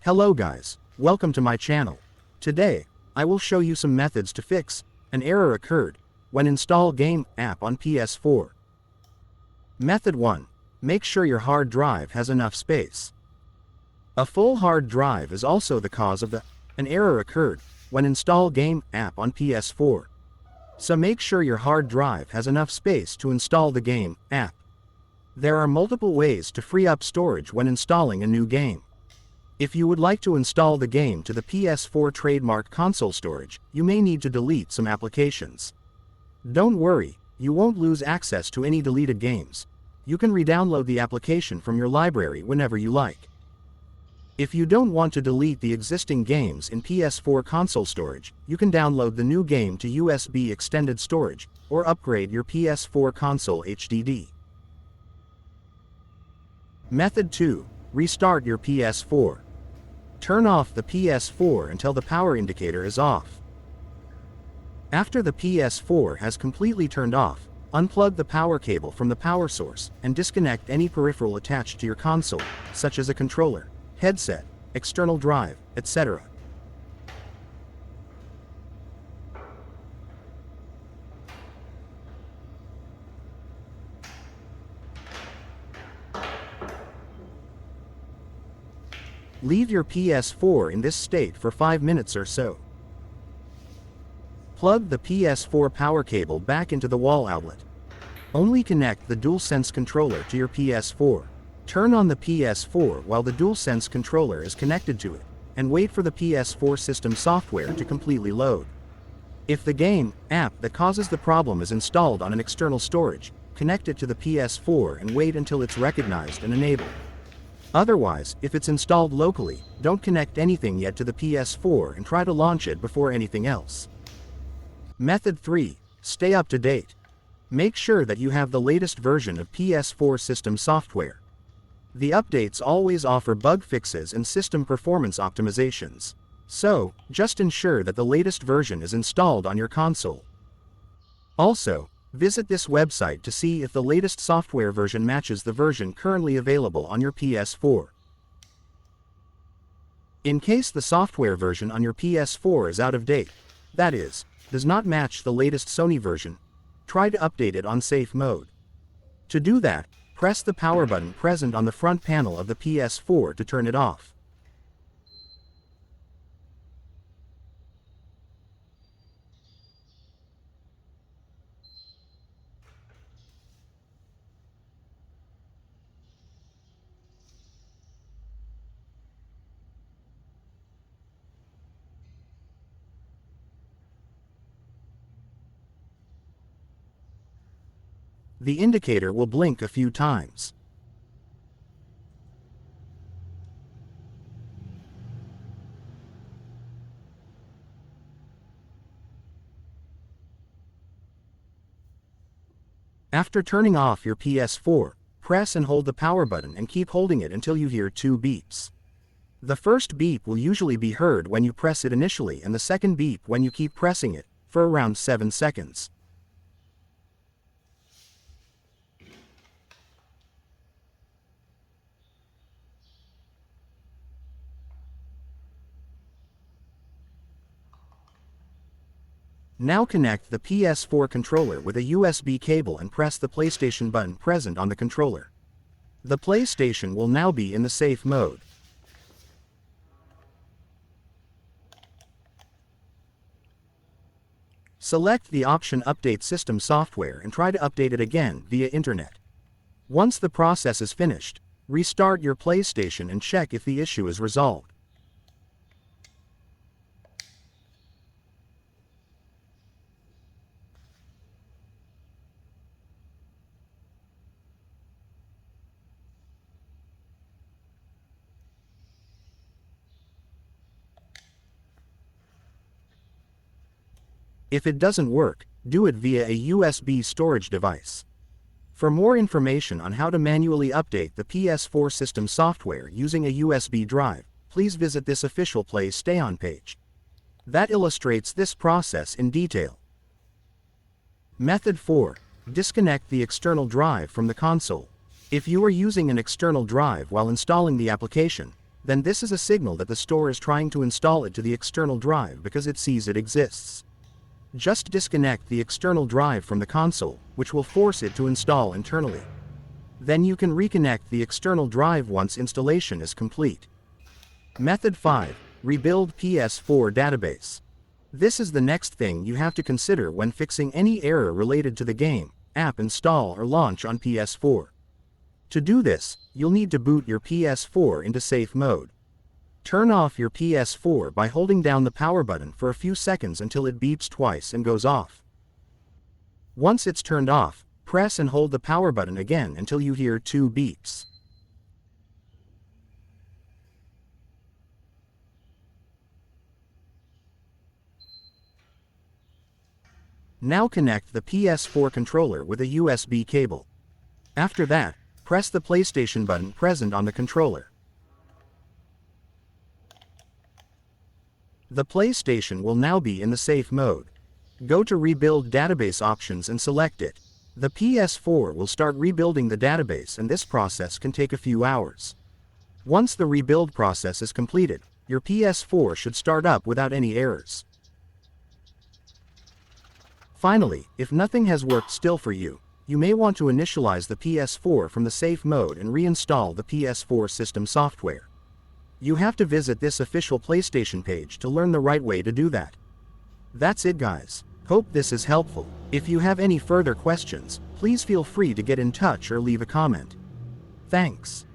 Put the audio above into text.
Hello guys, welcome to my channel. Today, I will show you some methods to fix an error occurred when install game app on PS4. Method 1. Make sure your hard drive has enough space. A full hard drive is also the cause of an error occurred when install game app on PS4. So make sure your hard drive has enough space to install the game app. There are multiple ways to free up storage when installing a new game. If you would like to install the game to the PS4 trademark console storage, you may need to delete some applications. Don't worry, you won't lose access to any deleted games. You can re-download the application from your library whenever you like. If you don't want to delete the existing games in PS4 console storage, you can download the new game to USB extended storage, or upgrade your PS4 console HDD. Method 2. Restart your PS4. Turn off the PS4 until the power indicator is off. After the PS4 has completely turned off, unplug the power cable from the power source and disconnect any peripheral attached to your console, such as a controller, headset, external drive, etc. Leave your PS4 in this state for 5 minutes or so. Plug the PS4 power cable back into the wall outlet. Only connect the DualSense controller to your PS4. Turn on the PS4 while the DualSense controller is connected to it, and wait for the PS4 system software to completely load. If the game app that causes the problem is installed on an external storage, connect it to the PS4 and wait until it's recognized and enabled. Otherwise, if it's installed locally, don't connect anything yet to the PS4 and try to launch it before anything else. Method 3. Stay up to date. Make sure that you have the latest version of PS4 system software. The updates always offer bug fixes and system performance optimizations. So, just ensure that the latest version is installed on your console. Also, visit this website to see if the latest software version matches the version currently available on your PS4. In case the software version on your PS4 is out of date, that is, does not match the latest Sony version, try to update it on safe mode. To do that, press the power button present on the front panel of the PS4 to turn it off. The indicator will blink a few times. After turning off your PS4, press and hold the power button and keep holding it until you hear 2 beeps. The first beep will usually be heard when you press it initially, and the second beep when you keep pressing it, for around 7 seconds. Now connect the PS4 controller with a USB cable and press the PlayStation button present on the controller. The PlayStation will now be in the safe mode. Select the option Update System Software and try to update it again via Internet. Once the process is finished, restart your PlayStation and check if the issue is resolved. If it doesn't work, do it via a USB storage device. For more information on how to manually update the PS4 system software using a USB drive, please visit this official Play Stay On page. That illustrates this process in detail. Method 4. Disconnect the external drive from the console. If you are using an external drive while installing the application, then this is a signal that the store is trying to install it to the external drive because it sees it exists. Just disconnect the external drive from the console, which will force it to install internally. Then you can reconnect the external drive once installation is complete. Method 5. Rebuild PS4 database. This is the next thing you have to consider when fixing any error related to the game, app install or launch on PS4. To do this, you'll need to boot your PS4 into safe mode. Turn off your PS4 by holding down the power button for a few seconds until it beeps twice and goes off. Once it's turned off, press and hold the power button again until you hear 2 beeps. Now connect the PS4 controller with a USB cable. After that, press the PlayStation button present on the controller. The PlayStation will now be in the safe mode. Go to Rebuild Database options and select it. The PS4 will start rebuilding the database, and this process can take a few hours. Once the rebuild process is completed, your PS4 should start up without any errors. Finally, if nothing has worked still for you, you may want to initialize the PS4 from the safe mode and reinstall the PS4 system software. You have to visit this official PlayStation page to learn the right way to do that. That's it, guys. Hope this is helpful. If you have any further questions, please feel free to get in touch or leave a comment. Thanks.